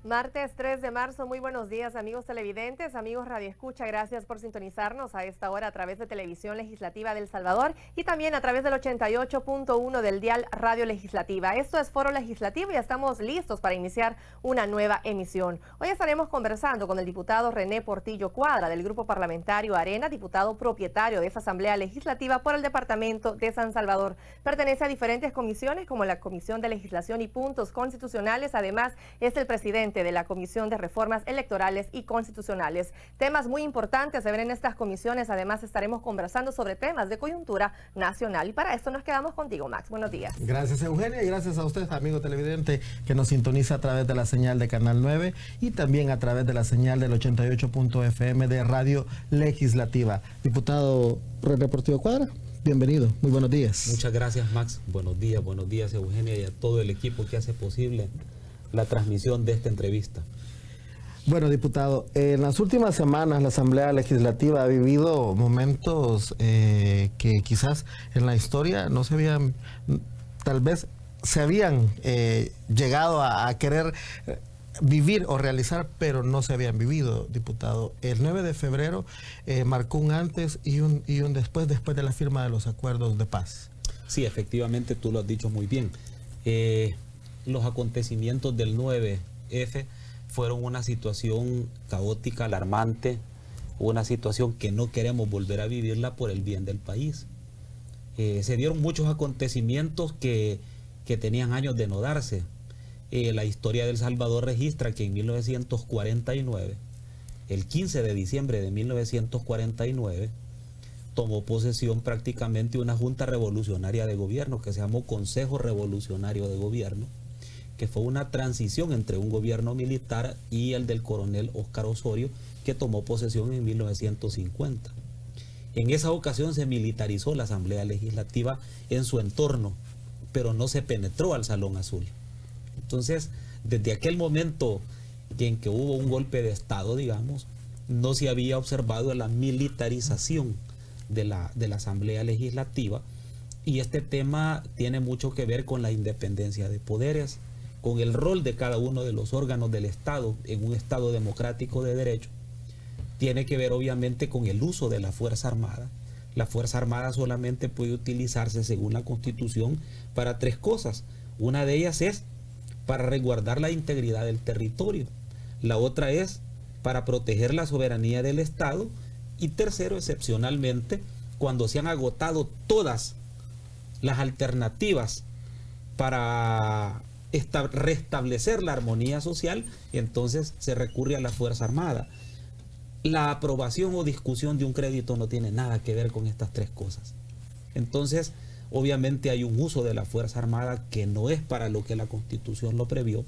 Martes 3 de marzo, muy buenos días amigos televidentes, amigos Radio Escucha, gracias por sintonizarnos a esta hora a través de Televisión Legislativa de El Salvador y también a través del 88.1 del dial Radio Legislativa. Esto es Foro Legislativo y estamos listos para iniciar una nueva emisión. Hoy estaremos conversando con el diputado René Portillo Cuadra del Grupo Parlamentario Arena, diputado propietario de esa Asamblea Legislativa por el Departamento de San Salvador. Pertenece a diferentes comisiones como la Comisión de Legislación y Puntos Constitucionales, además es el presidente de la Comisión de Reformas Electorales y Constitucionales. Temas muy importantes se ven en estas comisiones, además estaremos conversando sobre temas de coyuntura nacional y para esto nos quedamos contigo, Max. Buenos días. Gracias, Eugenia, y gracias a usted, amigo televidente, que nos sintoniza a través de la señal de Canal 9 y también a través de la señal del 88.fm de Radio Legislativa. Diputado René Portillo Cuadra, bienvenido, muy buenos días. Muchas gracias, Max. Buenos días, Eugenia, y a todo el equipo que hace posible la transmisión de esta entrevista. Bueno, diputado, en las últimas semanas la Asamblea Legislativa ha vivido momentos que quizás en la historia no se habían, tal vez se habían llegado a querer vivir o realizar, pero no se habían vivido, diputado. El 9 de febrero marcó un antes y un después de la firma de los acuerdos de paz. Sí, efectivamente, tú lo has dicho muy bien. Los acontecimientos del 9F fueron una situación caótica, alarmante, una situación que no queremos volver a vivirla por el bien del país. Se dieron muchos acontecimientos que tenían años de no darse. La historia de El Salvador registra que en 1949, el 15 de diciembre de 1949, tomó posesión prácticamente una junta revolucionaria de gobierno que se llamó Consejo Revolucionario de Gobierno, que fue una transición entre un gobierno militar y el del coronel Óscar Osorio, que tomó posesión en 1950. En esa ocasión se militarizó la Asamblea Legislativa en su entorno, pero no se penetró al Salón Azul. Entonces, desde aquel momento en que hubo un golpe de Estado, digamos, no se había observado la militarización de la Asamblea Legislativa, y este tema tiene mucho que ver con la independencia de poderes, con el rol de cada uno de los órganos del Estado en un Estado democrático de derecho. Tiene que ver obviamente con el uso de la Fuerza Armada. La Fuerza Armada solamente puede utilizarse según la Constitución para tres cosas. Una de ellas es para resguardar la integridad del territorio. La otra es para proteger la soberanía del Estado. Y tercero, excepcionalmente, cuando se han agotado todas las alternativas para restablecer la armonía social, entonces se recurre a la Fuerza Armada. La aprobación o discusión de un crédito no tiene nada que ver con estas tres cosas. Entonces, obviamente hay un uso de la Fuerza Armada que no es para lo que la Constitución lo previó.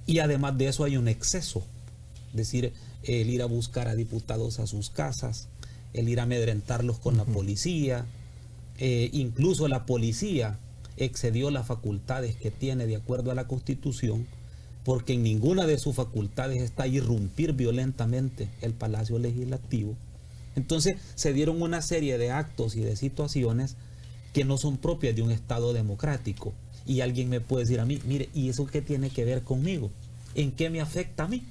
Y además de eso hay un exceso. Es decir, el ir a buscar a diputados a sus casas, el ir a amedrentarlos con la policía, incluso la policía excedió las facultades que tiene de acuerdo a la Constitución, porque en ninguna de sus facultades está irrumpir violentamente el Palacio Legislativo. Entonces se dieron una serie de actos y de situaciones que no son propias de un Estado democrático. Y alguien me puede decir a mí, mire, ¿y eso qué tiene que ver conmigo? ¿En qué me afecta a mí?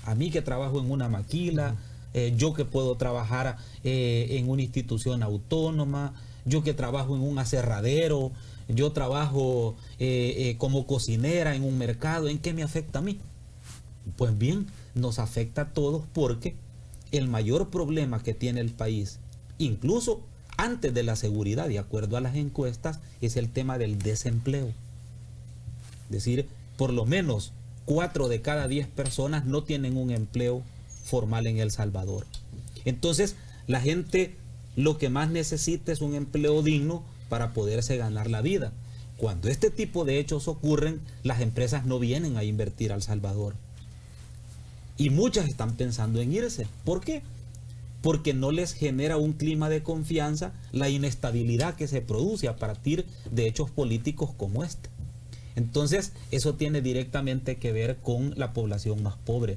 A mí que trabajo en una maquila, yo que puedo trabajar en una institución autónoma, yo que trabajo en un aserradero, yo trabajo como cocinera en un mercado, ¿en qué me afecta a mí? Pues bien, nos afecta a todos porque el mayor problema que tiene el país, incluso antes de la seguridad, de acuerdo a las encuestas, es el tema del desempleo. Es decir, por lo menos 4 de cada 10 personas no tienen un empleo formal en El Salvador. Entonces, la gente lo que más necesita es un empleo digno para poderse ganar la vida. Cuando este tipo de hechos ocurren, las empresas no vienen a invertir a El Salvador. Y muchas están pensando en irse. ¿Por qué? Porque no les genera un clima de confianza la inestabilidad que se produce a partir de hechos políticos como este. Entonces, eso tiene directamente que ver con la población más pobre,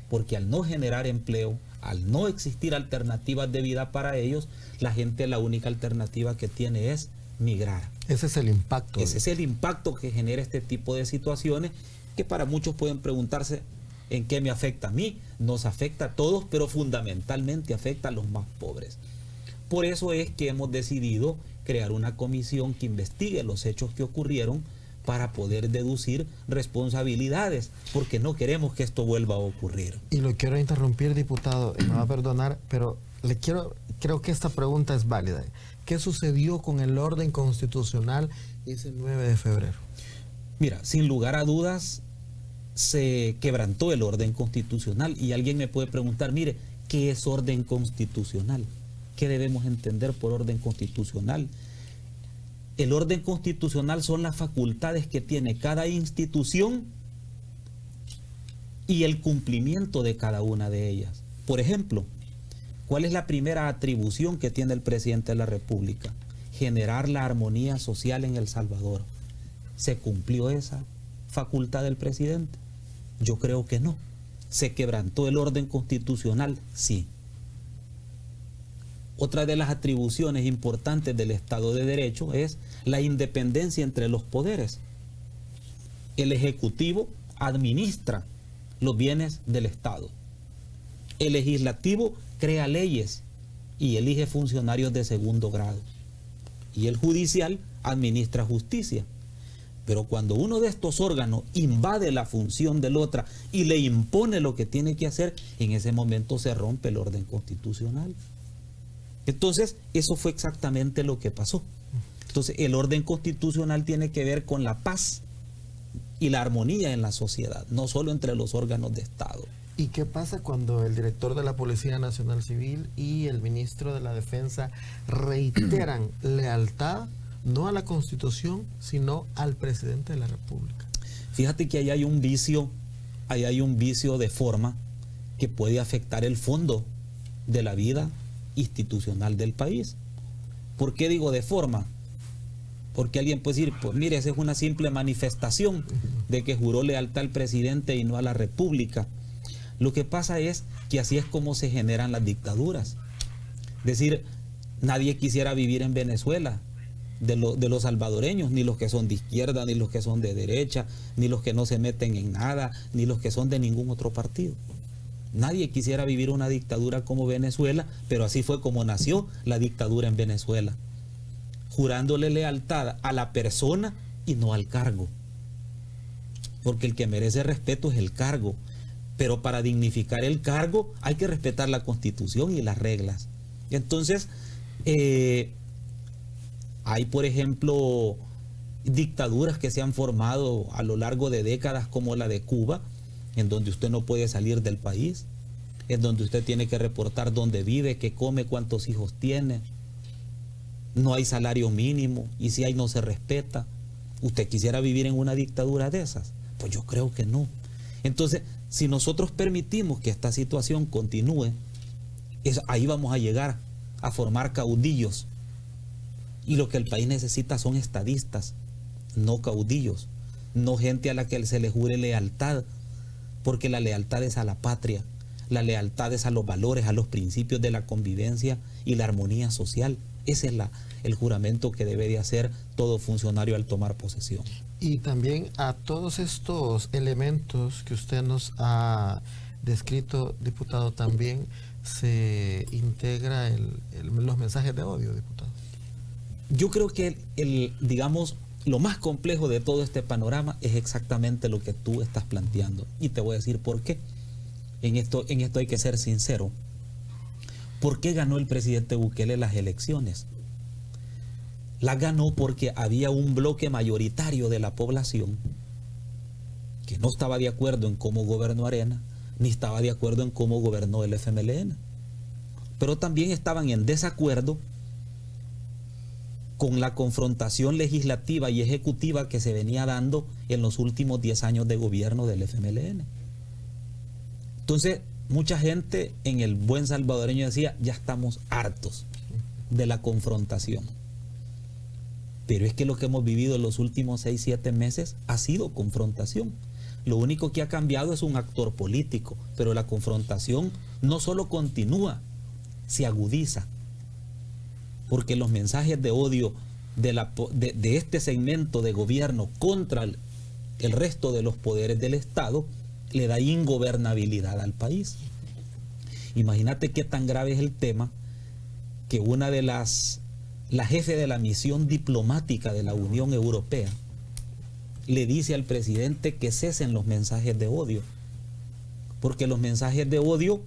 porque al no generar empleo, al no existir alternativas de vida para ellos, la gente la única alternativa que tiene es migrar. Ese es el impacto. Ese es el impacto que genera este tipo de situaciones que para muchos pueden preguntarse en qué me afecta a mí. Nos afecta a todos, pero fundamentalmente afecta a los más pobres. Por eso es que hemos decidido crear una comisión que investigue los hechos que ocurrieron para poder deducir responsabilidades, porque no queremos que esto vuelva a ocurrir. Y lo quiero interrumpir, diputado, me va a perdonar, pero creo que esta pregunta es válida. ¿Qué sucedió con el orden constitucional ese 9 de febrero? Mira, sin lugar a dudas, se quebrantó el orden constitucional y alguien me puede preguntar, mire, ¿qué es orden constitucional? ¿Qué debemos entender por orden constitucional? El orden constitucional son las facultades que tiene cada institución y el cumplimiento de cada una de ellas. Por ejemplo, ¿cuál es la primera atribución que tiene el presidente de la República? Generar la armonía social en El Salvador. ¿Se cumplió esa facultad del presidente? Yo creo que no. ¿Se quebrantó el orden constitucional? Sí. Otra de las atribuciones importantes del Estado de Derecho es la independencia entre los poderes. El Ejecutivo administra los bienes del Estado. El Legislativo crea leyes y elige funcionarios de segundo grado. Y el Judicial administra justicia. Pero cuando uno de estos órganos invade la función del otro y le impone lo que tiene que hacer, en ese momento se rompe el orden constitucional. Entonces, eso fue exactamente lo que pasó. Entonces, el orden constitucional tiene que ver con la paz y la armonía en la sociedad, no solo entre los órganos de Estado. ¿Y qué pasa cuando el director de la Policía Nacional Civil y el ministro de la Defensa reiteran lealtad no a la Constitución, sino al presidente de la República? Fíjate que ahí hay un vicio de forma que puede afectar el fondo de la vida institucional del país. ¿Por qué digo de forma? Porque alguien puede decir, pues mire, esa es una simple manifestación de que juró lealtad al presidente y no a la República. Lo que pasa es que así es como se generan las dictaduras. Es decir, nadie quisiera vivir en Venezuela, de los salvadoreños, ni los que son de izquierda, ni los que son de derecha, ni los que no se meten en nada, ni los que son de ningún otro partido. Nadie quisiera vivir una dictadura como Venezuela, pero así fue como nació la dictadura en Venezuela, jurándole lealtad a la persona y no al cargo. Porque el que merece respeto es el cargo, pero para dignificar el cargo hay que respetar la Constitución y las reglas. Entonces, hay, por ejemplo, dictaduras que se han formado a lo largo de décadas, como la de Cuba, en donde usted no puede salir del país, en donde usted tiene que reportar dónde vive, qué come, cuántos hijos tiene. No hay salario mínimo y si hay no se respeta. ¿Usted quisiera vivir en una dictadura de esas? Pues yo creo que no. Entonces, si nosotros permitimos que esta situación continúe, ahí vamos a llegar a formar caudillos. Y lo que el país necesita son estadistas, no caudillos, no gente a la que se le jure lealtad, porque la lealtad es a la patria, la lealtad es a los valores, a los principios de la convivencia y la armonía social. Ese es el juramento que debe de hacer todo funcionario al tomar posesión. Y también a todos estos elementos que usted nos ha descrito, diputado, también se integra los mensajes de odio, diputado. Yo creo que digamos, lo más complejo de todo este panorama es exactamente lo que tú estás planteando. Y te voy a decir por qué. En esto hay que ser sincero. ¿Por qué ganó el presidente Bukele las elecciones? Las ganó porque había un bloque mayoritario de la población que no estaba de acuerdo en cómo gobernó Arena, ni estaba de acuerdo en cómo gobernó el FMLN. Pero también estaban en desacuerdo con la confrontación legislativa y ejecutiva que se venía dando en los últimos 10 años de gobierno del FMLN. Entonces, mucha gente en el buen salvadoreño decía, ya estamos hartos de la confrontación. Pero es que lo que hemos vivido en los últimos 6, 7 meses ha sido confrontación. Lo único que ha cambiado es un actor político, pero la confrontación no solo continúa, se agudiza. Porque los mensajes de odio de este segmento de gobierno contra el resto de los poderes del Estado, le da ingobernabilidad al país. Imagínate qué tan grave es el tema que una de la jefe de la misión diplomática de la Unión Europea le dice al presidente que cesen los mensajes de odio, porque los mensajes de odio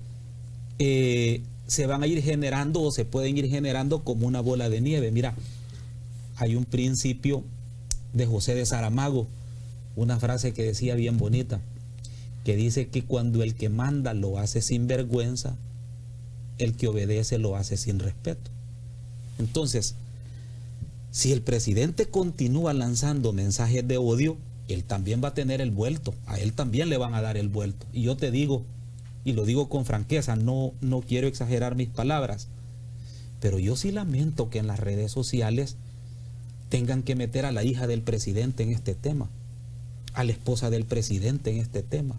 se van a ir generando o se pueden ir generando como una bola de nieve. Mira, hay un principio de José de Saramago, una frase que decía bien bonita, que dice que cuando el que manda lo hace sin vergüenza, el que obedece lo hace sin respeto. Entonces, si el presidente continúa lanzando mensajes de odio, él también va a tener el vuelto, a él también le van a dar el vuelto. Y yo te digo, y lo digo con franqueza, no quiero exagerar mis palabras, pero yo sí lamento que en las redes sociales tengan que meter a la hija del presidente en este tema, a la esposa del presidente en este tema,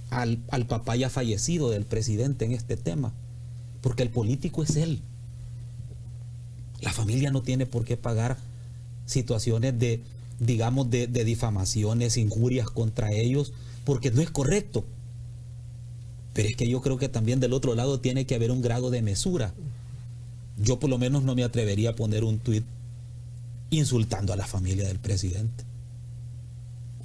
al papá ya fallecido del presidente en este tema, porque el político es él. La familia no tiene por qué pagar situaciones de, digamos, de difamaciones, injurias contra ellos, porque no es correcto. Pero es que yo creo que también del otro lado tiene que haber un grado de mesura. Yo por lo menos no me atrevería a poner un tuit insultando a la familia del presidente.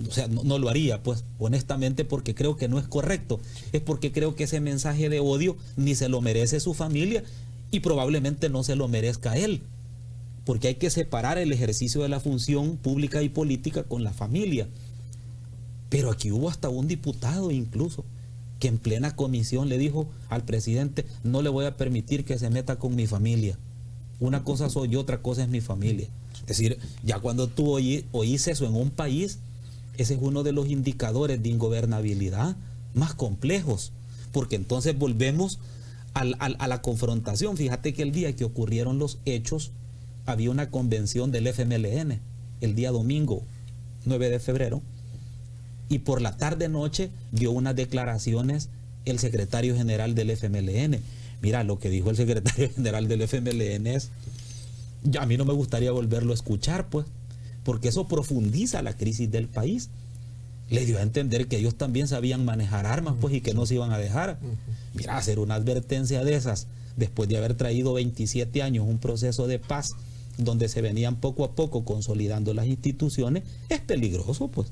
O sea, no lo haría, pues, honestamente, porque creo que no es correcto. Es porque creo que ese mensaje de odio ni se lo merece su familia y probablemente no se lo merezca él. Porque hay que separar el ejercicio de la función pública y política con la familia. Pero aquí hubo hasta un diputado incluso que en plena comisión le dijo al presidente: no le voy a permitir que se meta con mi familia. Una cosa soy yo, otra cosa es mi familia. Es decir, ya cuando tú oís eso en un país, ese es uno de los indicadores de ingobernabilidad más complejos, porque entonces volvemos a la confrontación. Fíjate que el día que ocurrieron los hechos, había una convención del FMLN, el día domingo 9 de febrero, y por la tarde-noche dio unas declaraciones el secretario general del FMLN. Mira, lo que dijo el secretario general del FMLN es, ya a mí no me gustaría volverlo a escuchar, pues, porque eso profundiza la crisis del país. Le dio a entender que ellos también sabían manejar armas, pues, y que no se iban a dejar. Mira, hacer una advertencia de esas, después de haber traído 27 años un proceso de paz, donde se venían poco a poco consolidando las instituciones, es peligroso, pues.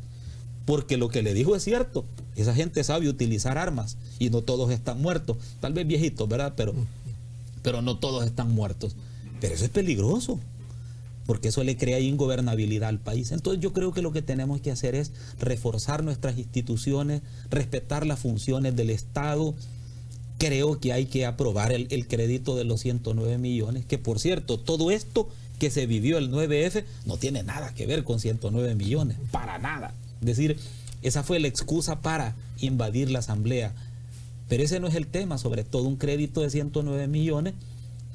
Porque lo que le dijo es cierto. Esa gente sabe utilizar armas y no todos están muertos. Tal vez viejitos, ¿verdad? Pero no todos están muertos. Pero eso es peligroso, porque eso le crea ingobernabilidad al país. Entonces yo creo que lo que tenemos que hacer es reforzar nuestras instituciones, respetar las funciones del Estado. Creo que hay que aprobar el crédito de los 109 millones, que por cierto, todo esto que se vivió el 9F no tiene nada que ver con 109 millones, para nada. Es decir, esa fue la excusa para invadir la asamblea. Pero ese no es el tema, sobre todo un crédito de 109 millones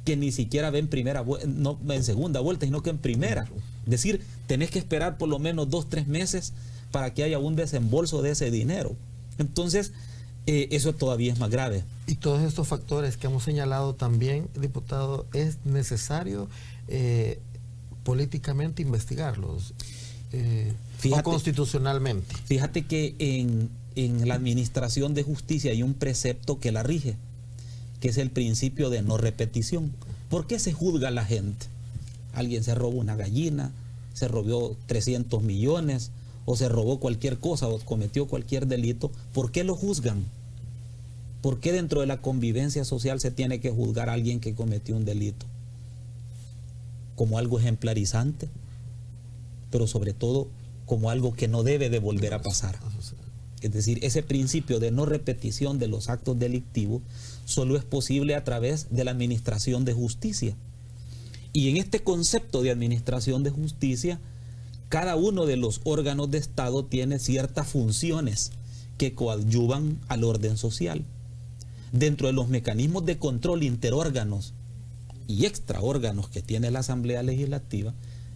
que ni siquiera ve en primera no en segunda vuelta, sino que en primera. Es decir, tenés que esperar por lo menos 2-3 meses para que haya un desembolso de ese dinero. Entonces, eso todavía es más grave. Y todos estos factores que hemos señalado también, diputado, es necesario políticamente investigarlos. O constitucionalmente. Fíjate que en la administración de justicia hay un precepto que la rige, que es el principio de no repetición. ¿Por qué se juzga a la gente? Alguien se robó una gallina, se robó 300 millones, o se robó cualquier cosa, o cometió cualquier delito. ¿Por qué lo juzgan? ¿Por qué dentro de la convivencia social se tiene que juzgar a alguien que cometió un delito? Como algo ejemplarizante, pero sobre todo como algo que no debe de volver a pasar. Es decir, ese principio de no repetición de los actos delictivos solo es posible a través de la administración de justicia. Y en este concepto de administración de justicia, cada uno de los órganos de Estado tiene ciertas funciones que coadyuvan al orden social. Dentro de los mecanismos de control interórganos y extraórganos que tiene la Asamblea Legislativa,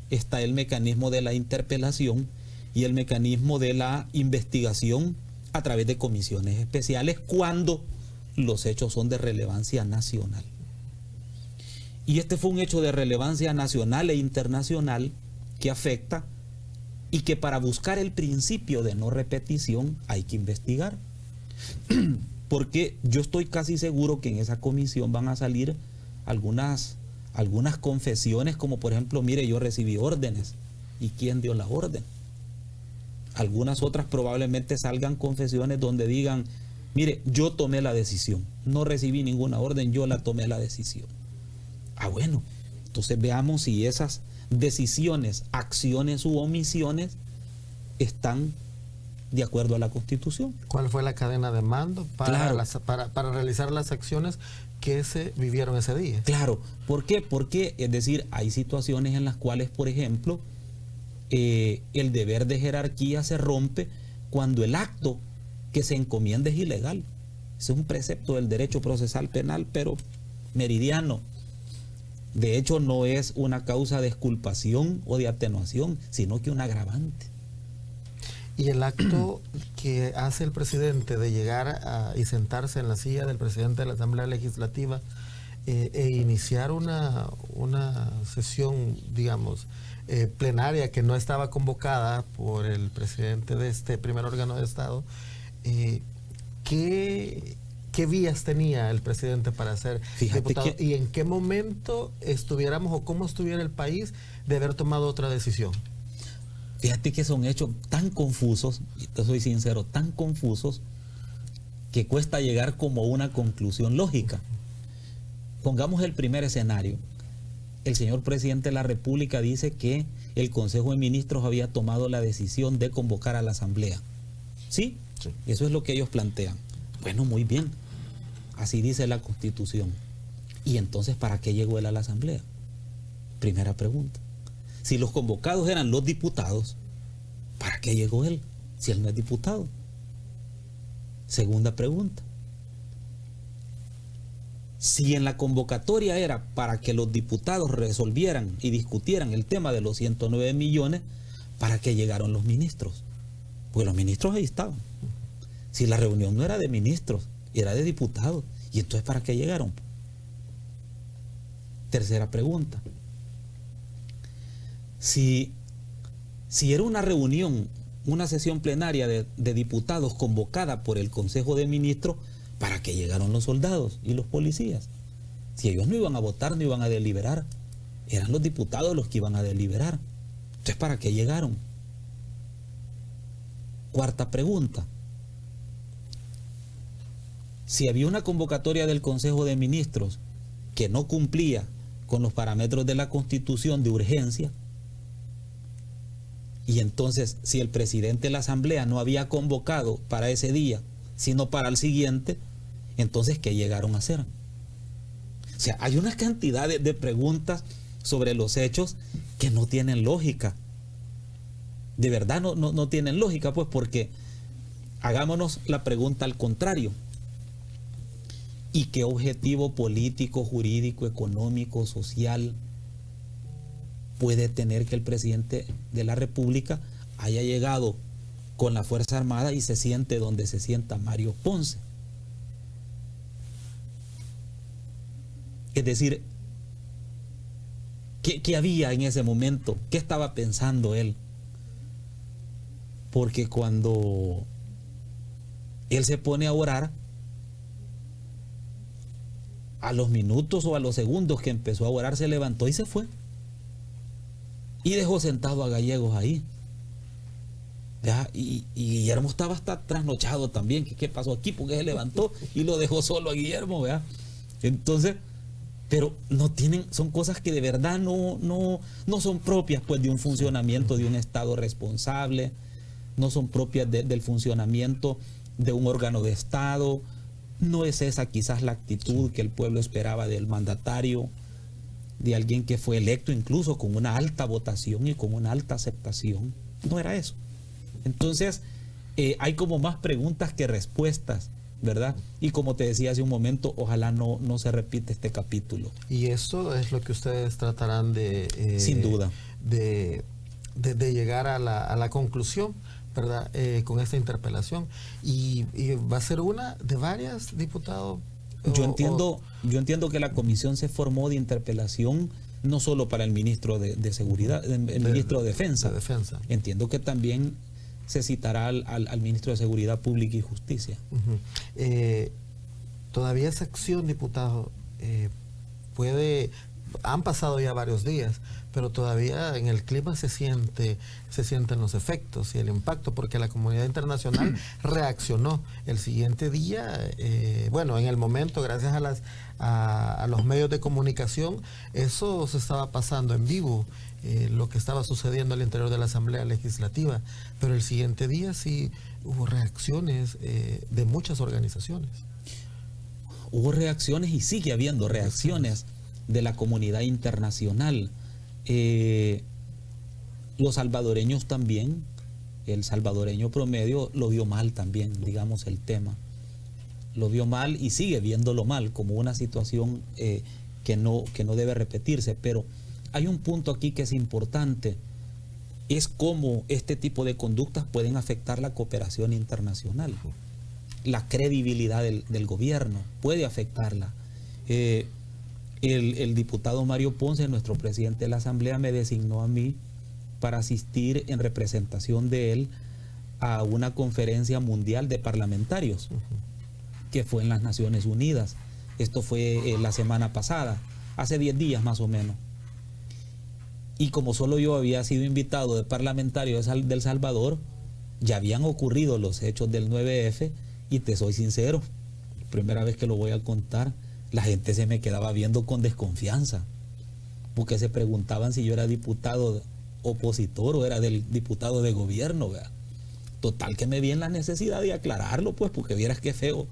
está el mecanismo de la interpelación y el mecanismo de la investigación a través de comisiones especiales cuando los hechos son de relevancia nacional. Y este fue un hecho de relevancia nacional e internacional que afecta y que para buscar el principio de no repetición hay que investigar. Porque yo estoy casi seguro que en esa comisión van a salir algunas confesiones, como por ejemplo, mire, yo recibí órdenes. ¿Y quién dio la orden? Algunas otras probablemente salgan confesiones donde digan, mire, yo tomé la decisión, no recibí ninguna orden, yo la tomé la decisión. Ah, bueno, entonces veamos si esas decisiones, acciones u omisiones están de acuerdo a la Constitución. ¿Cuál fue la cadena de mando para, Claro. para realizar las acciones que se vivieron ese día? Claro, ¿por qué? Porque, es decir, hay situaciones en las cuales, por ejemplo, el deber de jerarquía se rompe cuando el acto que se encomienda es ilegal. Ese es un precepto del derecho procesal penal, pero meridiano. De hecho, no es una causa de exculpación o de atenuación, sino que un agravante. Y el acto que hace el presidente de llegar y sentarse en la silla del presidente de la Asamblea Legislativa e iniciar una sesión, digamos, plenaria que no estaba convocada por el presidente de este primer órgano de Estado, ¿qué vías tenía el presidente para ser diputado? ¿Y en qué momento estuviéramos o cómo estuviera el país de haber tomado otra decisión? Fíjate que son hechos tan confusos, y te soy sincero, tan confusos, que cuesta llegar como a una conclusión lógica. Pongamos el primer escenario. El señor presidente de la República dice que el Consejo de Ministros había tomado la decisión de convocar a la Asamblea. ¿Sí? Sí. Eso es lo que ellos plantean. Bueno, muy bien. Así dice la Constitución. ¿Y entonces para qué llegó él a la Asamblea? Primera pregunta. Si los convocados eran los diputados, ¿para qué llegó él si él no es diputado? Segunda pregunta. Si en la convocatoria era para que los diputados resolvieran y discutieran el tema de los 109 millones, ¿para qué llegaron los ministros? Pues los ministros ahí estaban. Si la reunión no era de ministros, era de diputados. ¿Y entonces para qué llegaron? Tercera pregunta. Si era una reunión, una sesión plenaria de diputados convocada por el Consejo de Ministros, ¿para qué llegaron los soldados y los policías? Si ellos no iban a votar, no iban a deliberar, eran los diputados los que iban a deliberar. Entonces, ¿para qué llegaron? Cuarta pregunta. Si había una convocatoria del Consejo de Ministros que no cumplía con los parámetros de la Constitución de urgencia, y entonces si el presidente de la Asamblea no había convocado para ese día, sino para el siguiente, entonces ¿qué llegaron a hacer? O sea, hay una cantidad de preguntas sobre los hechos que no tienen lógica. De verdad no tienen lógica, pues, porque hagámonos la pregunta al contrario. ¿Y qué objetivo político, jurídico, económico, social puede tener que el presidente de la República haya llegado con la Fuerza Armada y se siente donde se sienta Mario Ponce? Es decir, ¿qué había en ese momento? ¿Qué estaba pensando él? Porque cuando él se pone a orar, a los minutos o a los segundos que empezó a orar, se levantó y se fue. Y dejó sentado a Gallegos ahí. ¿Ya? Y Guillermo estaba hasta trasnochado también. ¿Qué pasó aquí? Porque se levantó y lo dejó solo a Guillermo, ¿verdad? Entonces, pero no tienen, son cosas que de verdad no son propias, pues, de un funcionamiento de un Estado responsable, no son propias del funcionamiento de un órgano de Estado. No es esa quizás la actitud que el pueblo esperaba del mandatario, de alguien que fue electo incluso con una alta votación y con una alta aceptación. No era eso. Entonces, hay como más preguntas que respuestas, ¿verdad? Y como te decía hace un momento, ojalá no se repite este capítulo. Y eso es lo que ustedes tratarán de... sin duda. De llegar a la conclusión, ¿verdad? Con esta interpelación. Y va a ser una de varias, diputado. Yo entiendo que la comisión se formó de interpelación no solo para el ministro de Seguridad, el ministro de Defensa. Entiendo que también se citará al ministro de Seguridad Pública y Justicia. Todavía esa acción, diputado, han pasado ya varios días, pero todavía en el clima se sienten los efectos y el impacto, porque la comunidad internacional reaccionó el siguiente día, en el momento, gracias a los medios de comunicación, eso se estaba pasando en vivo, lo que estaba sucediendo al interior de la Asamblea Legislativa, pero el siguiente día sí hubo reacciones de muchas organizaciones. Hubo reacciones y sigue habiendo reacciones de la comunidad internacional. Los salvadoreños también, el salvadoreño promedio lo vio mal también, digamos, el tema. Lo vio mal y sigue viéndolo mal como una situación que no debe repetirse. Pero hay un punto aquí que es importante, es cómo este tipo de conductas pueden afectar la cooperación internacional. La credibilidad del gobierno puede afectarla. El diputado Mario Ponce, nuestro presidente de la Asamblea, me designó a mí para asistir en representación de él a una conferencia mundial de parlamentarios que fue en las Naciones Unidas. Esto fue la semana pasada, hace 10 días más o menos. Y como solo yo había sido invitado de parlamentario del Salvador, ya habían ocurrido los hechos del 9F y te soy sincero, primera vez que lo voy a contar, la gente se me quedaba viendo con desconfianza, porque se preguntaban si yo era diputado opositor o era del diputado de gobierno, ¿verdad? Total que me vi en la necesidad de aclararlo, pues, porque vieras qué feo,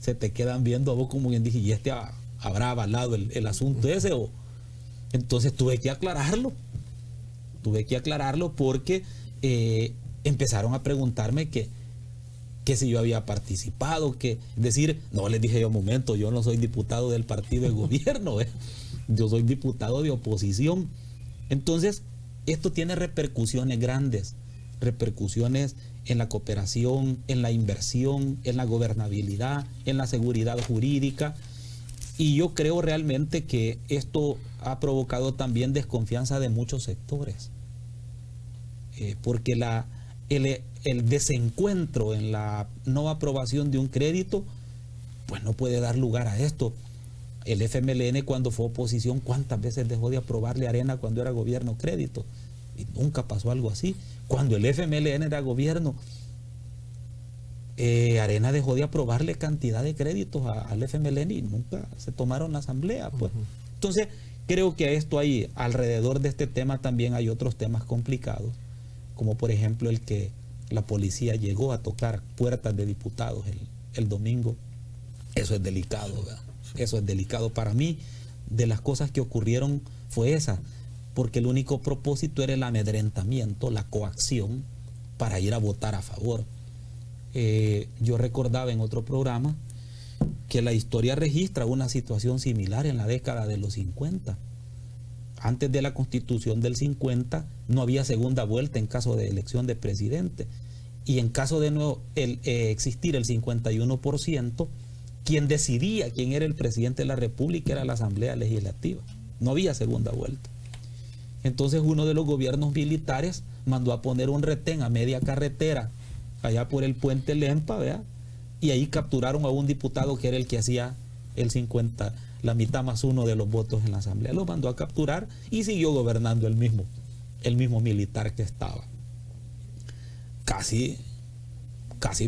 se te quedan viendo a vos como quien dije, ¿y este habrá avalado el asunto ese? Entonces tuve que aclararlo porque empezaron a preguntarme que si yo había participado, no, les dije yo, un momento, yo no soy diputado del partido de gobierno, yo soy diputado de oposición. Entonces, esto tiene repercusiones grandes, repercusiones en la cooperación, en la inversión, en la gobernabilidad, en la seguridad jurídica. Y yo creo realmente que esto ha provocado también desconfianza de muchos sectores, porque el desencuentro en la no aprobación de un crédito, pues no puede dar lugar a esto. El FMLN cuando fue oposición, ¿cuántas veces dejó de aprobarle a Arena cuando era gobierno crédito? Y nunca pasó algo así. Cuando el FMLN era gobierno, Arena dejó de aprobarle cantidad de créditos al FMLN y nunca se tomaron la asamblea, pues. Entonces, creo que alrededor de este tema también hay otros temas complicados, como por ejemplo el que la policía llegó a tocar puertas de diputados el domingo. Eso es delicado, ¿verdad? Eso es delicado. Para mí, de las cosas que ocurrieron fue esa, porque el único propósito era el amedrentamiento, la coacción para ir a votar a favor. Yo recordaba en otro programa que la historia registra una situación similar en la década de los 50. Antes de la Constitución del 50 no había segunda vuelta en caso de elección de presidente, y en caso de no existir el 51%, quien decidía quién era el presidente de la República era la Asamblea Legislativa. No había segunda vuelta. Entonces uno de los gobiernos militares mandó a poner un retén a media carretera allá por el puente Lempa, ¿verdad? Y ahí capturaron a un diputado que era el que hacía el 50, la mitad más uno de los votos en la Asamblea. Lo mandó a capturar y siguió gobernando el mismo militar que estaba. Casi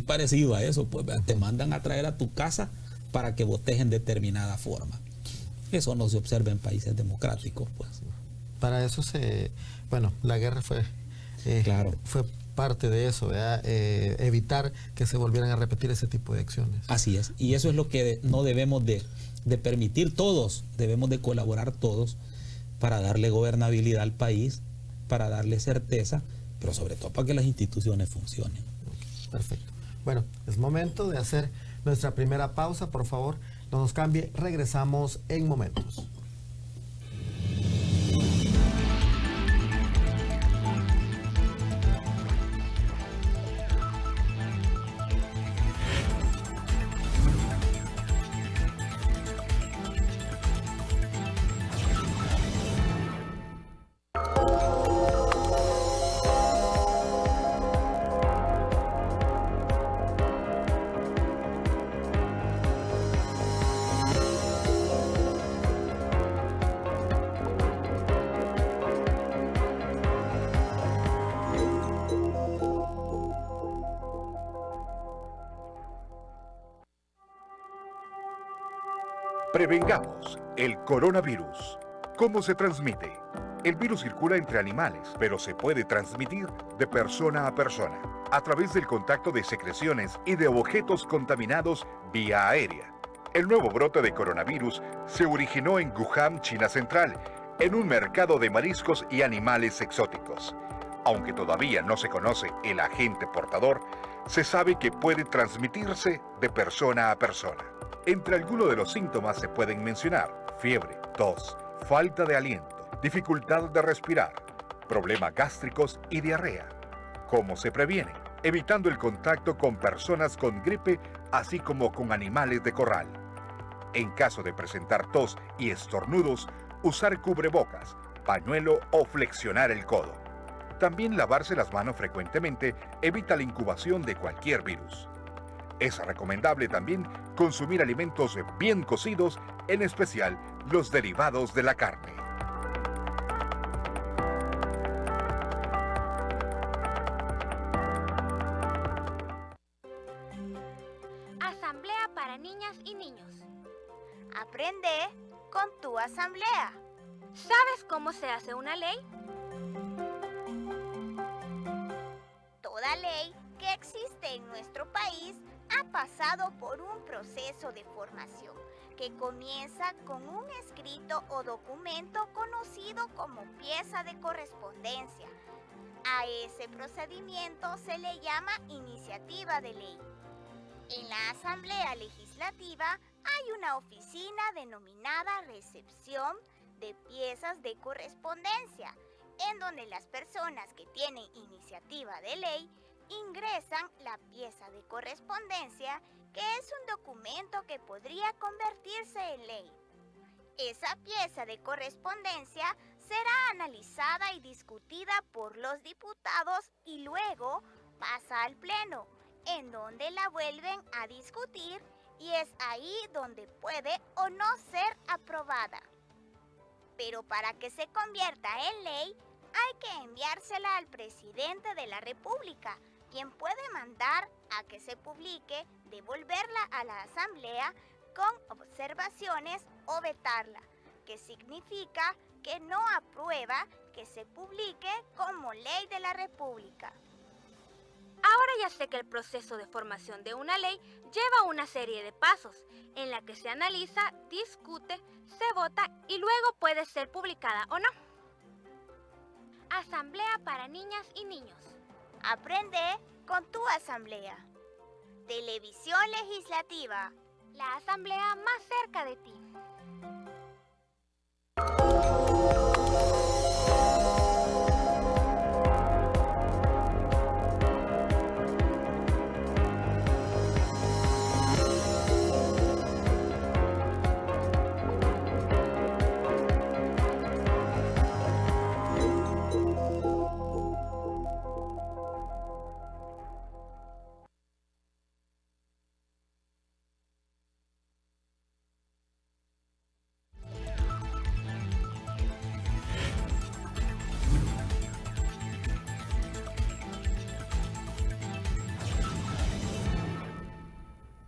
parecido a eso, pues, ¿verdad? Te mandan a traer a tu casa para que votes en determinada forma. Eso no se observa en países democráticos, pues. Para eso la guerra fue parte de eso, ¿verdad? Evitar que se volvieran a repetir ese tipo de acciones. Así es, y eso es lo que no debemos de permitir. Todos debemos de colaborar todos para darle gobernabilidad al país, para darle certeza, pero sobre todo para que las instituciones funcionen. Perfecto. Bueno, es momento de hacer nuestra primera pausa. Por favor, no nos cambie, regresamos en momentos. Prevengamos el coronavirus. ¿Cómo se transmite? El virus circula entre animales, pero se puede transmitir de persona a persona, a través del contacto de secreciones y de objetos contaminados vía aérea. El nuevo brote de coronavirus se originó en Wuhan, China Central, en un mercado de mariscos y animales exóticos. Aunque todavía no se conoce el agente portador, se sabe que puede transmitirse de persona a persona. Entre algunos de los síntomas se pueden mencionar fiebre, tos, falta de aliento, dificultad de respirar, problemas gástricos y diarrea. ¿Cómo se previene? Evitando el contacto con personas con gripe, así como con animales de corral. En caso de presentar tos y estornudos, usar cubrebocas, pañuelo o flexionar el codo. También lavarse las manos frecuentemente evita la incubación de cualquier virus. Es recomendable también consumir alimentos bien cocidos, en especial los derivados de la carne. Asamblea para niñas y niños. Aprende con tu asamblea. ¿Sabes cómo se hace una ley? Toda ley que existe en nuestro país ha pasado por un proceso de formación que comienza con un escrito o documento conocido como pieza de correspondencia. A ese procedimiento se le llama iniciativa de ley. En la Asamblea Legislativa hay una oficina denominada recepción de piezas de correspondencia, en donde las personas que tienen iniciativa de ley ingresan la pieza de correspondencia, que es un documento que podría convertirse en ley. Esa pieza de correspondencia será analizada y discutida por los diputados y luego pasa al Pleno, en donde la vuelven a discutir y es ahí donde puede o no ser aprobada. Pero para que se convierta en ley, hay que enviársela al presidente de la República, quien puede mandar a que se publique, devolverla a la Asamblea con observaciones o vetarla, que significa que no aprueba que se publique como ley de la República. Ahora ya sé que el proceso de formación de una ley lleva una serie de pasos, en la que se analiza, discute, se vota y luego puede ser publicada o no. Asamblea para niñas y niños. Aprende con tu asamblea. Televisión Legislativa. La asamblea más cerca de ti.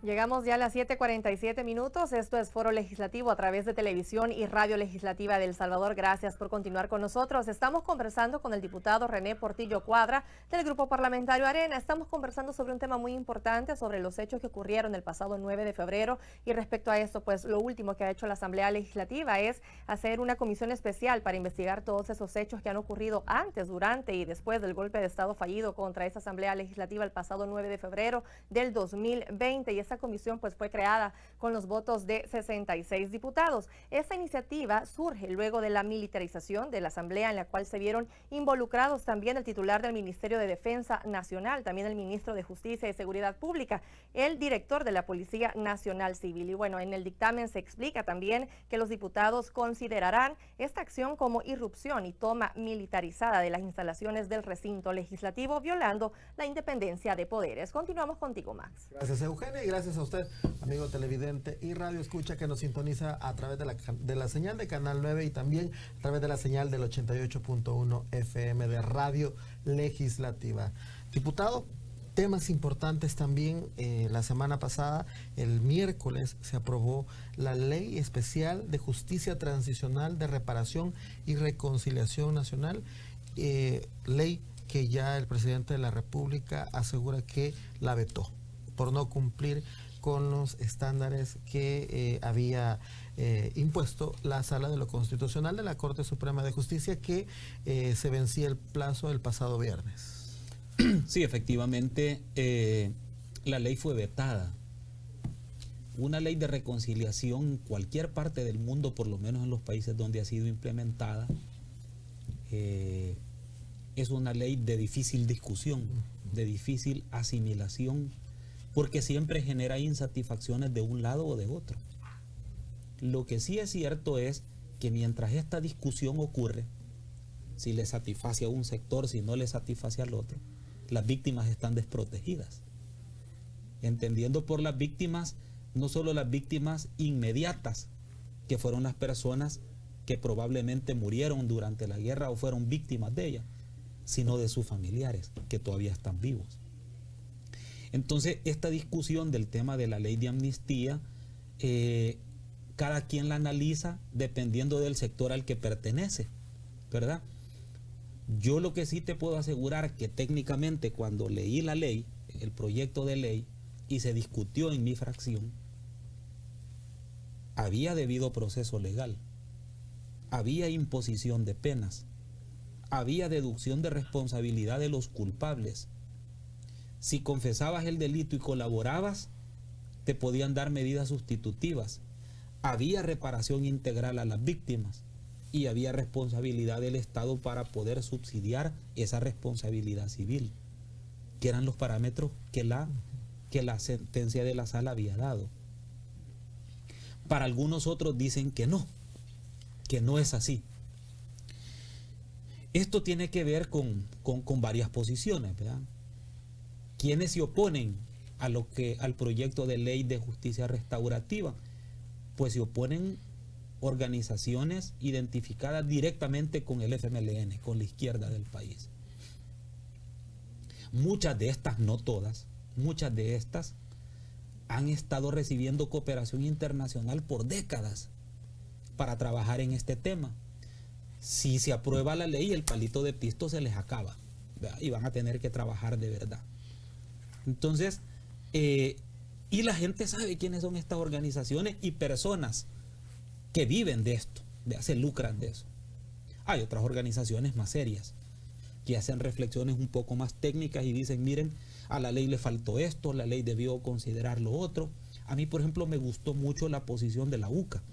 Llegamos ya a las 7:47 minutos. Esto es Foro Legislativo a través de televisión y radio legislativa de El Salvador. Gracias por continuar con nosotros. Estamos conversando con el diputado René Portillo Cuadra del Grupo Parlamentario Arena. Estamos conversando sobre un tema muy importante, sobre los hechos que ocurrieron el pasado 9 de febrero. Y respecto a esto, pues lo último que ha hecho la Asamblea Legislativa es hacer una comisión especial para investigar todos esos hechos que han ocurrido antes, durante y después del golpe de Estado fallido contra esa Asamblea Legislativa el pasado 9 de febrero del 2020. Y esa comisión pues fue creada con los votos de 66 diputados. Esta iniciativa surge luego de la militarización de la Asamblea, en la cual se vieron involucrados también el titular del Ministerio de Defensa Nacional, también el ministro de Justicia y Seguridad Pública, el director de la Policía Nacional Civil. Y bueno, en el dictamen se explica también que los diputados considerarán esta acción como irrupción y toma militarizada de las instalaciones del recinto legislativo, violando la independencia de poderes. Continuamos contigo, Max. Gracias, Eugenia, y gracias a usted, amigo televidente y radio escucha, que nos sintoniza a través de la señal de Canal 9 y también a través de la señal del 88.1 FM de Radio Legislativa. Diputado, temas importantes también. La semana pasada, el miércoles, se aprobó la Ley Especial de Justicia Transicional de Reparación y Reconciliación Nacional, ley que ya el presidente de la República asegura que la vetó por no cumplir con los estándares que había impuesto la Sala de lo Constitucional de la Corte Suprema de Justicia, que se vencía el plazo el pasado viernes. Sí, efectivamente, la ley fue vetada. Una ley de reconciliación en cualquier parte del mundo, por lo menos en los países donde ha sido implementada, es una ley de difícil discusión, de difícil asimilación, porque siempre genera insatisfacciones de un lado o de otro. Lo que sí es cierto es que mientras esta discusión ocurre, si le satisface a un sector, si no le satisface al otro, las víctimas están desprotegidas. Entendiendo por las víctimas, no solo las víctimas inmediatas, que fueron las personas que probablemente murieron durante la guerra o fueron víctimas de ella, sino de sus familiares, que todavía están vivos. Entonces, esta discusión del tema de la ley de amnistía, cada quien la analiza dependiendo del sector al que pertenece, ¿verdad? Yo lo que sí te puedo asegurar que técnicamente cuando leí la ley, el proyecto de ley, y se discutió en mi fracción, había debido proceso legal, había imposición de penas, había deducción de responsabilidad de los culpables. Si confesabas el delito y colaborabas, te podían dar medidas sustitutivas. Había reparación integral a las víctimas y había responsabilidad del Estado para poder subsidiar esa responsabilidad civil, que eran los parámetros que la sentencia de la sala había dado. Para algunos otros dicen que no es así. Esto tiene que ver con varias posiciones, ¿verdad? Quienes se oponen al proyecto de ley de justicia restaurativa, pues se oponen organizaciones identificadas directamente con el FMLN, con la izquierda del país. Muchas de estas, no todas, muchas de estas han estado recibiendo cooperación internacional por décadas para trabajar en este tema. Si se aprueba la ley, el palito de pisto se les acaba, ¿verdad? Y van a tener que trabajar de verdad. Entonces, y la gente sabe quiénes son estas organizaciones y personas que viven de esto, se lucran de eso. Hay otras organizaciones más serias que hacen reflexiones un poco más técnicas y dicen, miren, a la ley le faltó esto, la ley debió considerar lo otro. A mí, por ejemplo, me gustó mucho la posición de la UCA.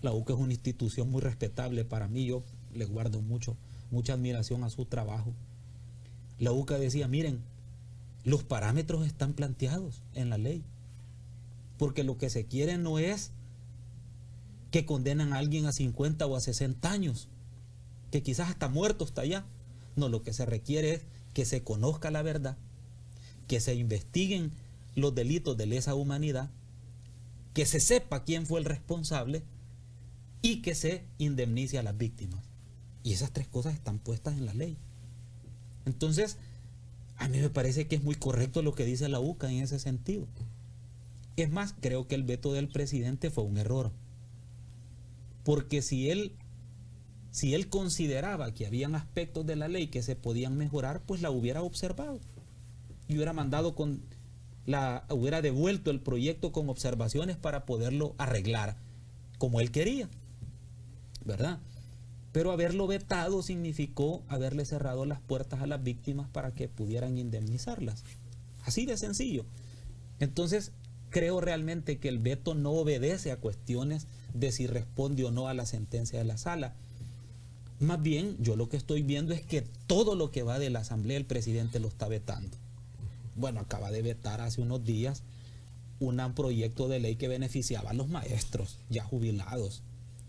La UCA es una institución muy respetable para mí, yo le guardo mucha admiración a su trabajo. La UCA decía, miren, los parámetros están planteados en la ley, porque lo que se quiere no es que condenan a alguien a 50 o a 60 años, que quizás hasta muerto está allá. No, lo que se requiere es que se conozca la verdad, que se investiguen los delitos de lesa humanidad, que se sepa quién fue el responsable y que se indemnice a las víctimas. Y esas tres cosas están puestas en la ley. Entonces, a mí me parece que es muy correcto lo que dice la UCA en ese sentido. Es más, creo que el veto del presidente fue un error. Porque si él consideraba que habían aspectos de la ley que se podían mejorar, pues la hubiera observado. Y hubiera hubiera devuelto el proyecto con observaciones para poderlo arreglar como él quería, ¿verdad? Pero haberlo vetado significó haberle cerrado las puertas a las víctimas para que pudieran indemnizarlas. Así de sencillo. Entonces, creo realmente que el veto no obedece a cuestiones de si responde o no a la sentencia de la sala. Más bien, yo lo que estoy viendo es que todo lo que va de la Asamblea, el presidente lo está vetando. Bueno, acaba de vetar hace unos días un proyecto de ley que beneficiaba a los maestros ya jubilados,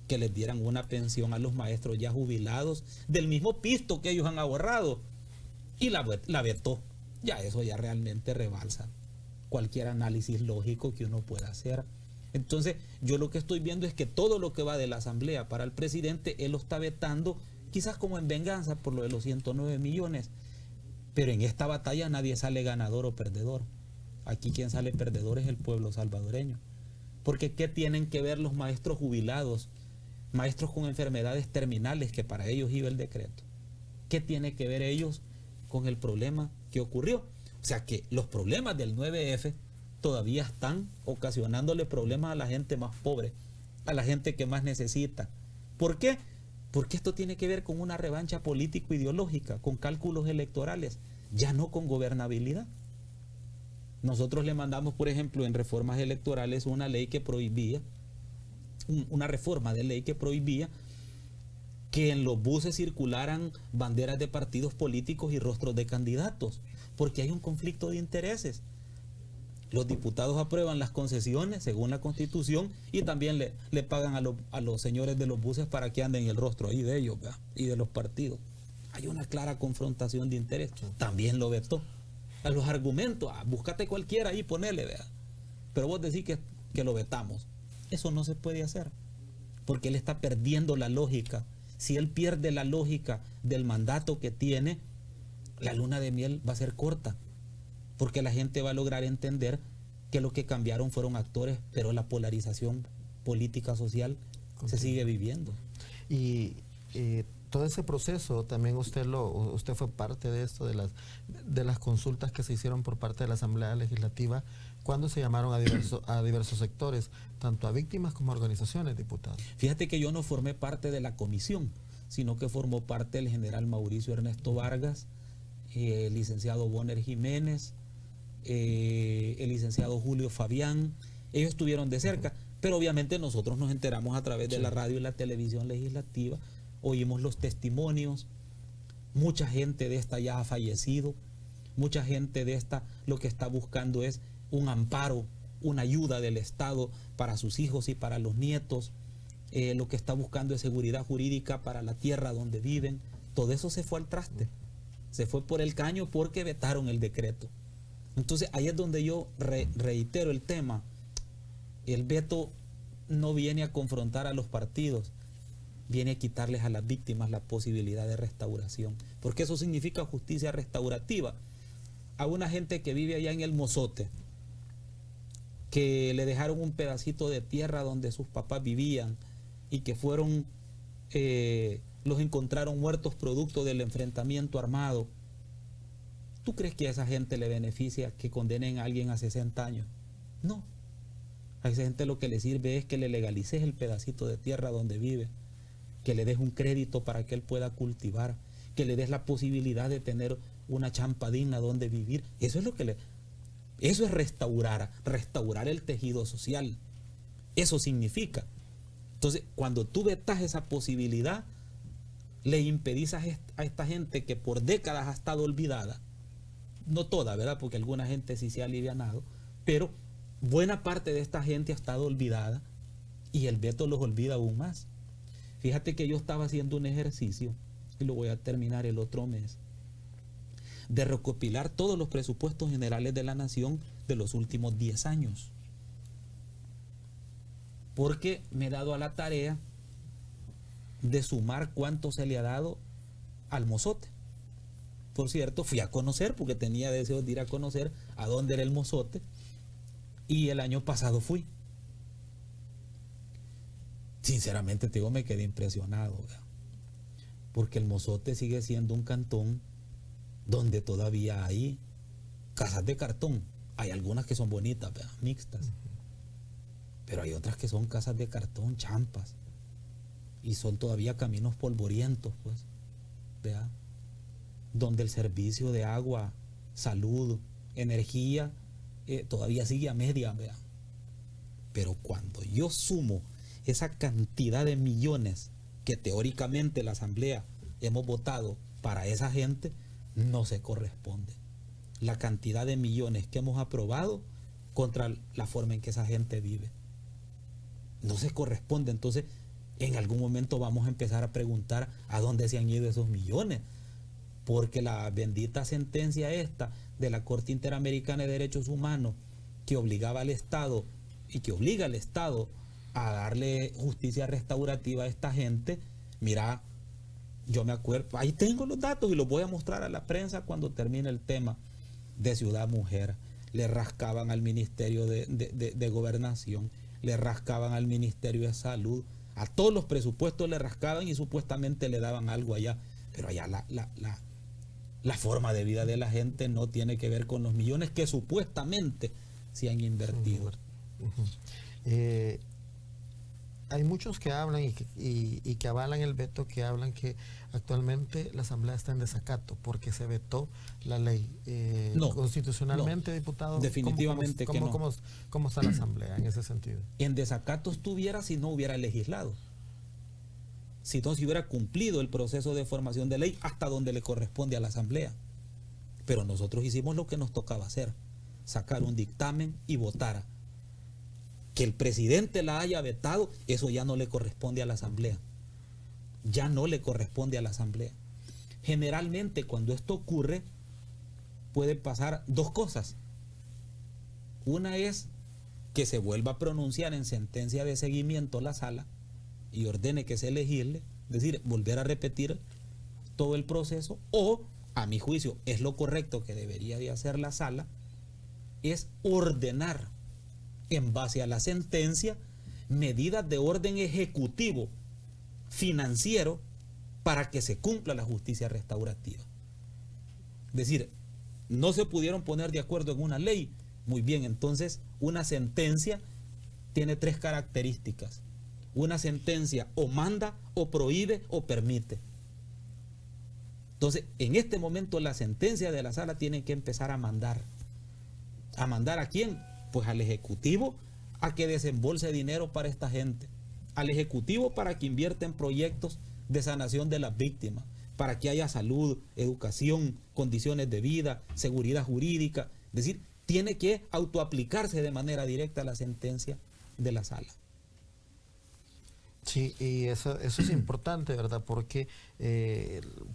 que les dieran una pensión a los maestros ya jubilados del mismo pisto que ellos han ahorrado, y la vetó. Ya eso ya realmente rebalsa cualquier análisis lógico que uno pueda hacer. Entonces, yo lo que estoy viendo es que todo lo que va de la Asamblea para el presidente, él lo está vetando, quizás como en venganza por lo de los 109 millones. Pero en esta batalla nadie sale ganador o perdedor. Aquí quien sale perdedor es el pueblo salvadoreño. Porque ¿qué tienen que ver los maestros jubilados, maestros con enfermedades terminales, que para ellos iba el decreto? ¿Qué tiene que ver ellos con el problema que ocurrió? O sea que los problemas del 9F todavía están ocasionándole problemas a la gente más pobre, a la gente que más necesita. ¿Por qué? Porque esto tiene que ver con una revancha político-ideológica, con cálculos electorales, ya no con gobernabilidad. Nosotros le mandamos, por ejemplo, en reformas electorales una ley que prohibía, una reforma de ley que prohibía que en los buses circularan banderas de partidos políticos y rostros de candidatos, porque hay un conflicto de intereses. Los diputados aprueban las concesiones según la Constitución y también le pagan a los señores de los buses para que anden el rostro ahí de ellos, ¿verdad? Y de los partidos. Hay una clara confrontación de interés. También lo vetó. A los argumentos, búscate cualquiera ahí, ponele, ¿verdad? Pero vos decís que lo vetamos. Eso no se puede hacer, porque él está perdiendo la lógica. Si él pierde la lógica del mandato que tiene, la luna de miel va a ser corta, porque la gente va a lograr entender que lo que cambiaron fueron actores, pero la polarización política social se sigue viviendo. Y todo ese proceso, también usted fue parte de esto, de las consultas que se hicieron por parte de la Asamblea Legislativa, cuando se llamaron a diversos sectores, tanto a víctimas como a organizaciones, diputados. Fíjate que yo no formé parte de la comisión, sino que formó parte el general Mauricio Ernesto Vargas, el licenciado Bonner Jiménez, el licenciado Julio Fabián. Ellos estuvieron de cerca, pero obviamente nosotros nos enteramos a través de la radio y la televisión legislativa, oímos los testimonios. Mucha gente de esta ya ha fallecido, mucha gente de esta lo que está buscando es un amparo, una ayuda del Estado para sus hijos y para los nietos. Lo que está buscando es seguridad jurídica para la tierra donde viven. Todo eso se fue al traste, se fue por el caño porque vetaron el decreto. Entonces ahí es donde yo reitero el tema. El veto no viene a confrontar a los partidos, viene a quitarles a las víctimas la posibilidad de restauración, porque eso significa justicia restaurativa. A una gente que vive allá en el Mozote, que le dejaron un pedacito de tierra donde sus papás vivían y que fueron, los encontraron muertos producto del enfrentamiento armado. ¿Tú crees que a esa gente le beneficia que condenen a alguien a 60 años? No. A esa gente lo que le sirve es que le legalices el pedacito de tierra donde vive, que le des un crédito para que él pueda cultivar, que le des la posibilidad de tener una champa digna donde vivir. Eso es restaurar el tejido social. Eso significa. Entonces, cuando tú vetas esa posibilidad, le impedís a esta gente que por décadas ha estado olvidada, no toda, ¿verdad? Porque alguna gente sí se ha alivianado, pero buena parte de esta gente ha estado olvidada y el veto los olvida aún más. Fíjate que yo estaba haciendo un ejercicio, y lo voy a terminar el otro mes, de recopilar todos los presupuestos generales de la nación de los últimos 10 años. Porque me he dado a la tarea de sumar cuánto se le ha dado al Mozote. Por cierto, fui a conocer, porque tenía deseos de ir a conocer a dónde era el Mozote, y el año pasado fui. Sinceramente te digo, me quedé impresionado, ¿verdad? Porque el Mozote sigue siendo un cantón donde todavía hay casas de cartón. Hay algunas que son bonitas, ¿verdad? Mixtas, pero hay otras que son casas de cartón, champas, y son todavía caminos polvorientos, pues, ¿verdad? Donde el servicio de agua, salud, energía todavía sigue a media, ¿verdad? Pero cuando yo sumo esa cantidad de millones que teóricamente la Asamblea hemos votado para esa gente, no se corresponde la cantidad de millones que hemos aprobado contra la forma en que esa gente vive. No se corresponde. Entonces, en algún momento vamos a empezar a preguntar a dónde se han ido esos millones, porque la bendita sentencia esta de la Corte Interamericana de Derechos Humanos, que obligaba al Estado y que obliga al Estado a darle justicia restaurativa a esta gente, mira, Yo me acuerdo, ahí tengo los datos y los voy a mostrar a la prensa cuando termine el tema de Ciudad Mujer. Le rascaban al Ministerio de Gobernación, le rascaban al Ministerio de Salud, a todos los presupuestos le rascaban y supuestamente le daban algo allá. Pero allá la forma de vida de la gente no tiene que ver con los millones que supuestamente se han invertido. Hay muchos que hablan y que avalan el veto, que hablan que actualmente la Asamblea está en desacato porque se vetó la ley. Constitucionalmente, diputado, definitivamente que no. ¿Cómo está la Asamblea en ese sentido? En desacato estuviera si no hubiera legislado, si no se hubiera cumplido el proceso de formación de ley hasta donde le corresponde a la Asamblea. Pero nosotros hicimos lo que nos tocaba hacer, sacar un dictamen y votar. Que el presidente la haya vetado, eso ya no le corresponde a la Asamblea. Ya no le corresponde a la Asamblea. Generalmente cuando esto ocurre, pueden pasar dos cosas. Una es que se vuelva a pronunciar en sentencia de seguimiento la sala y ordene que se legisle, es decir, volver a repetir todo el proceso, o, a mi juicio, es lo correcto que debería de hacer la sala, es ordenar en base a la sentencia medidas de orden ejecutivo financiero para que se cumpla la justicia restaurativa. Es decir, no se pudieron poner de acuerdo en una ley. Muy bien, entonces una sentencia tiene tres características. Una sentencia o manda, o prohíbe, o permite. Entonces, en este momento la sentencia de la sala tiene que empezar a mandar. ¿A mandar a quién? Pues al Ejecutivo a que desembolse dinero para esta gente, al Ejecutivo para que invierta en proyectos de sanación de las víctimas, para que haya salud, educación, condiciones de vida, seguridad jurídica. Es decir, tiene que autoaplicarse de manera directa la sentencia de la sala. Sí, y eso es importante, ¿verdad? Porque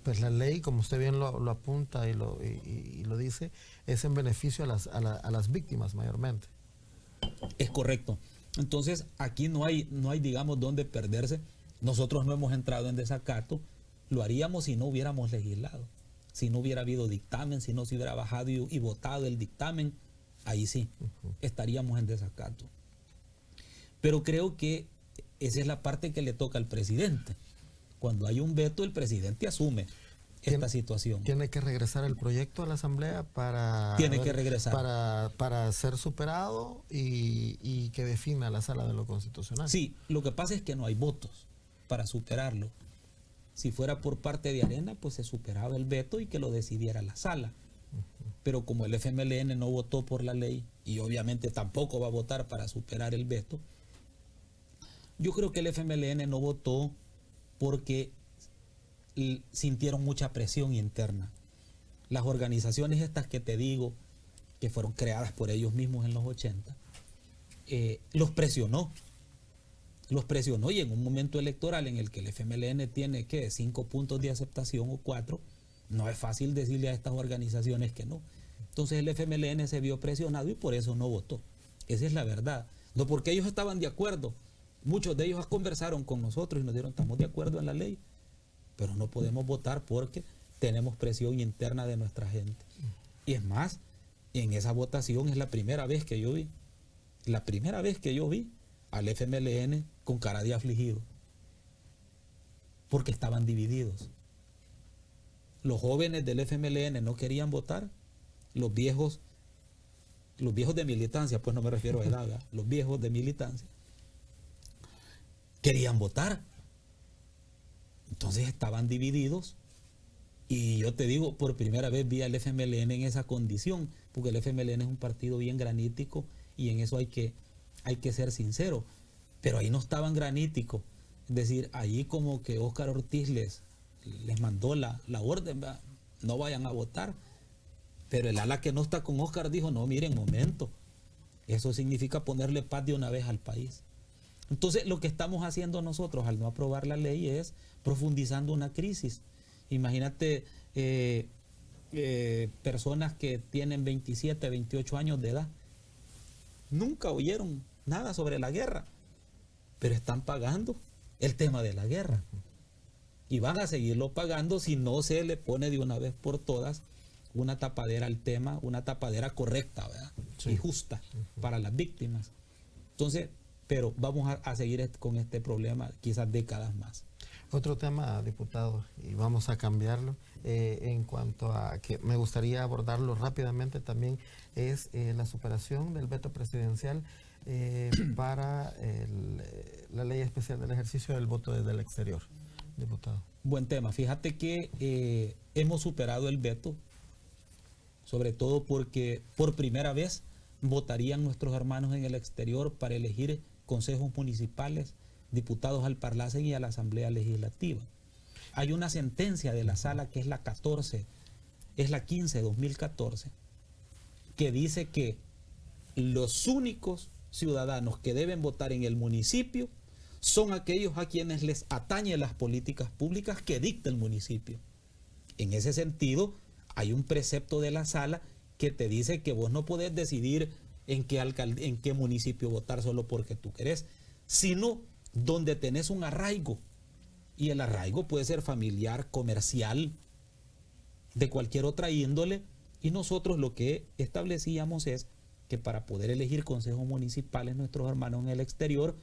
pues la ley, como usted bien lo apunta y lo dice, es en beneficio a las víctimas mayormente. Es correcto. Entonces, aquí no hay, digamos, dónde perderse. Nosotros no hemos entrado en desacato. Lo haríamos si no hubiéramos legislado, si no hubiera habido dictamen, si no se hubiera bajado y votado el dictamen. Ahí sí, estaríamos en desacato. Pero creo que esa es la parte que le toca al presidente. Cuando hay un veto, el presidente asume esta situación. ¿Tiene que regresar el proyecto a la Asamblea para ser superado y que defina la Sala de lo Constitucional? Sí, lo que pasa es que no hay votos para superarlo. Si fuera por parte de Arena, pues se superaba el veto y que lo decidiera la Sala. Pero como el FMLN no votó por la ley y obviamente tampoco va a votar para superar el veto, yo creo que el FMLN no votó porque sintieron mucha presión interna. Las organizaciones estas que te digo, que fueron creadas por ellos mismos en los 80, los presionó y en un momento electoral en el que el FMLN tiene, ¿qué?, 5 puntos de aceptación o 4, no es fácil decirle a estas organizaciones que no. Entonces el FMLN se vio presionado y por eso no votó. Esa es la verdad. No porque ellos estaban de acuerdo. Muchos de ellos conversaron con nosotros y nos dijeron, estamos de acuerdo en la ley, pero no podemos votar porque tenemos presión interna de nuestra gente. Y es más, en esa votación es la primera vez que yo vi al FMLN con cara de afligido, porque estaban divididos. Los jóvenes del FMLN no querían votar, los viejos de militancia, pues no me refiero a edad, ¿verdad? Los viejos de militancia querían votar. Entonces estaban divididos y yo te digo, por primera vez vi al FMLN en esa condición, porque el FMLN es un partido bien granítico y en eso hay que ser sincero, pero ahí no estaban graníticos. Es decir, ahí como que Óscar Ortiz les mandó la orden, ¿verdad? No vayan a votar, pero el ala que no está con Óscar dijo, no, miren, momento, eso significa ponerle paz de una vez al país. Entonces lo que estamos haciendo nosotros al no aprobar la ley es profundizando una crisis. Imagínate personas que tienen 27, 28 años de edad, nunca oyeron nada sobre la guerra, pero están pagando el tema de la guerra. y van a seguirlo pagando si no se le pone de una vez por todas una tapadera al tema, una tapadera correcta, ¿verdad? Sí. Y justa para las víctimas. Entonces, pero vamos a seguir con este problema quizás décadas más. Otro tema, diputado, y vamos a cambiarlo, en cuanto a que me gustaría abordarlo rápidamente también, es la superación del veto presidencial para la ley especial del ejercicio del voto desde el exterior, diputado. Buen tema. Fíjate que hemos superado el veto, sobre todo porque por primera vez votarían nuestros hermanos en el exterior para elegir consejos municipales, diputados al Parlacen y a la Asamblea Legislativa. Hay una sentencia de la Sala que es la 14, es la 15/2014, que dice que los únicos ciudadanos que deben votar en el municipio son aquellos a quienes les atañe las políticas públicas que dicta el municipio. En ese sentido, hay un precepto de la Sala que te dice que vos no podés decidir en qué municipio votar solo porque tú querés, sino donde tenés un arraigo. Y el arraigo puede ser familiar, comercial, de cualquier otra índole. Y nosotros lo que establecíamos es que para poder elegir consejos municipales, nuestros hermanos en el exterior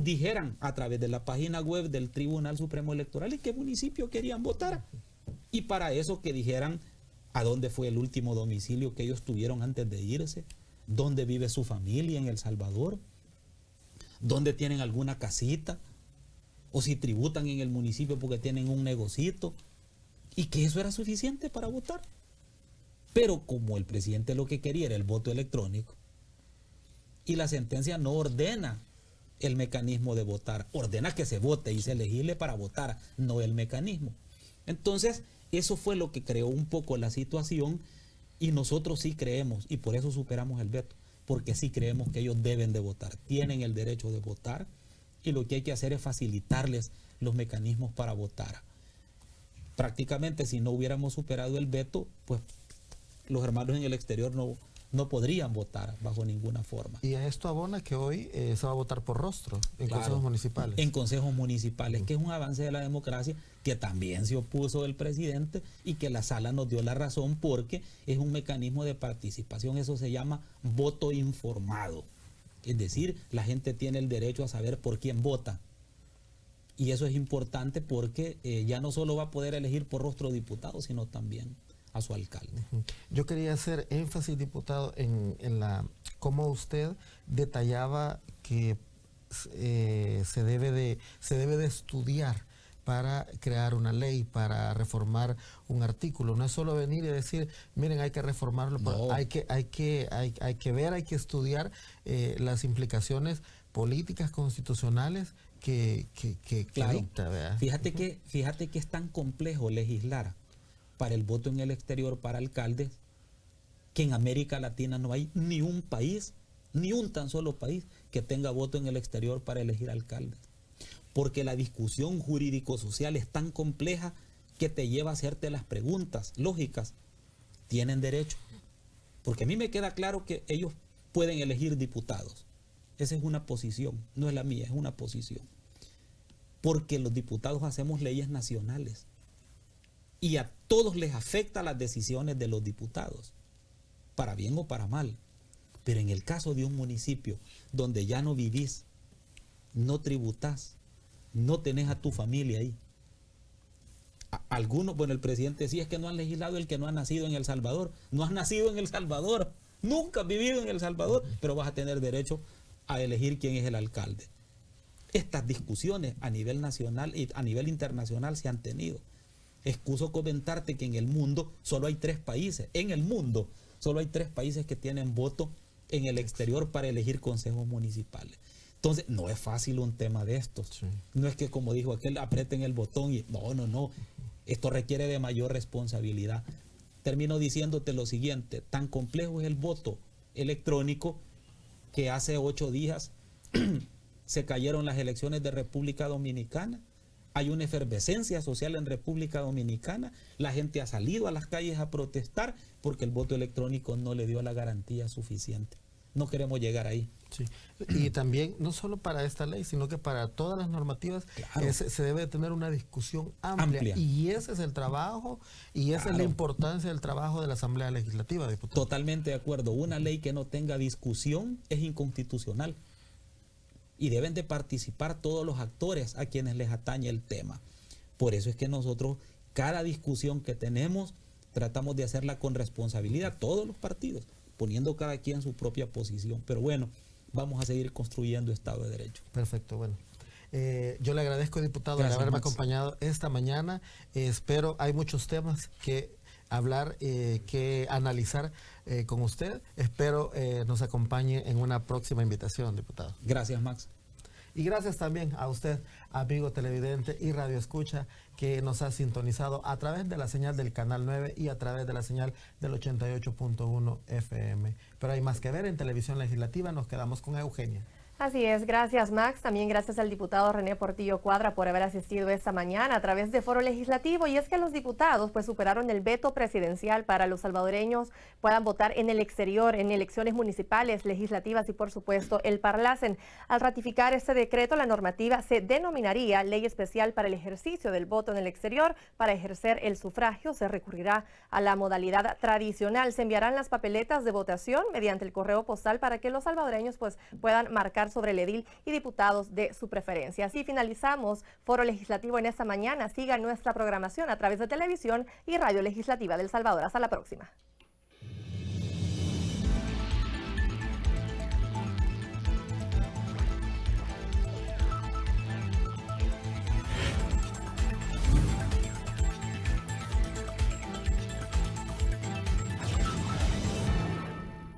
dijeran a través de la página web del Tribunal Supremo Electoral en qué municipio querían votar. Y para eso que dijeran a dónde fue el último domicilio que ellos tuvieron antes de irse, dónde vive su familia en El Salvador, dónde tienen alguna casita, o si tributan en el municipio porque tienen un negocito, y que eso era suficiente para votar. Pero como el presidente lo que quería era el voto electrónico, y la sentencia no ordena el mecanismo de votar, ordena que se vote y se legisle para votar, no el mecanismo. Entonces, eso fue lo que creó un poco la situación, y nosotros sí creemos, y por eso superamos el veto, porque sí creemos que ellos deben de votar, tienen el derecho de votar, y lo que hay que hacer es facilitarles los mecanismos para votar. Prácticamente, si no hubiéramos superado el veto, pues los hermanos en el exterior no podrían votar bajo ninguna forma. Y a esto abona que hoy se va a votar por rostro en Claro, consejos municipales. En consejos municipales, que es un avance de la democracia que también se opuso el presidente y que la Sala nos dio la razón porque es un mecanismo de participación, eso se llama voto informado. Es decir, la gente tiene el derecho a saber por quién vota. Y eso es importante porque ya no solo va a poder elegir por rostro diputado, sino también a su alcalde. Yo quería hacer énfasis, diputado, en cómo usted detallaba que se debe de estudiar para crear una ley, para reformar un artículo. No es solo venir y decir, miren, hay que reformarlo, No. hay que ver, hay que estudiar las implicaciones políticas, constitucionales que Claro. dicta, ¿verdad? Fíjate que es tan complejo legislar para el voto en el exterior para alcaldes, que en América Latina no hay ni un país, ni un tan solo país que tenga voto en el exterior para elegir alcaldes. Porque la discusión jurídico-social es tan compleja que te lleva a hacerte las preguntas lógicas. ¿Tienen derecho? Porque a mí me queda claro que ellos pueden elegir diputados. Esa es una posición, no es la mía, es una posición. Porque los diputados hacemos leyes nacionales. Y a todos les afectan las decisiones de los diputados, para bien o para mal. Pero en el caso de un municipio donde ya no vivís, no tributás, no tenés a tu familia ahí. Algunos, bueno, el presidente decía es que no han legislado el que no ha nacido en El Salvador. No has nacido en El Salvador, nunca has vivido en El Salvador, pero vas a tener derecho a elegir quién es el alcalde. Estas discusiones a nivel nacional y a nivel internacional se han tenido. Excuso comentarte que en el mundo solo hay 3 países. En el mundo solo hay 3 países que tienen voto en el exterior para elegir consejos municipales. Entonces, no es fácil un tema de estos. Sí. No es que, como dijo aquel, aprieten el botón y no. Esto requiere de mayor responsabilidad. Termino diciéndote lo siguiente: tan complejo es el voto electrónico que hace 8 días se cayeron las elecciones de República Dominicana. Hay una efervescencia social en República Dominicana. La gente ha salido a las calles a protestar porque el voto electrónico no le dio la garantía suficiente. no queremos llegar ahí. Sí. Y también, no solo para esta ley, sino que para todas las normativas, Claro. se debe tener una discusión amplia. Y ese es el trabajo, y esa es la importancia del trabajo de la Asamblea Legislativa, diputado. Totalmente de acuerdo. Una ley que no tenga discusión es inconstitucional. Y deben de participar todos los actores a quienes les atañe el tema. Por eso es que nosotros, cada discusión que tenemos, tratamos de hacerla con responsabilidad, todos los partidos, poniendo cada quien su propia posición. Pero bueno, vamos a seguir construyendo Estado de Derecho. Perfecto, bueno. Yo le agradezco, diputado, Gracias, por haberme Max. acompañado esta mañana. Espero, hay muchos temas que hablar, que analizar con usted. Espero nos acompañe en una próxima invitación, diputado. Gracias, Max. Y gracias también a usted, amigo televidente y radio escucha, que nos ha sintonizado a través de la señal del Canal 9 y a través de la señal del 88.1 FM. Pero hay más que ver en Televisión Legislativa. Nos quedamos con Eugenia. Así es, gracias Max, también gracias al diputado René Portillo Cuadra por haber asistido esta mañana a través de Foro Legislativo. Y es que los diputados pues superaron el veto presidencial para los salvadoreños puedan votar en el exterior, en elecciones municipales, legislativas y por supuesto el Parlacen. Al ratificar este decreto, la normativa se denominaría Ley Especial para el ejercicio del voto en el exterior. Para ejercer el sufragio se recurrirá a la modalidad tradicional. Se enviarán las papeletas de votación mediante el correo postal para que los salvadoreños pues puedan marcar sobre el edil y diputados de su preferencia. Así finalizamos Foro Legislativo en esta mañana. Siga nuestra programación a través de televisión y Radio Legislativa del Salvador. Hasta la próxima.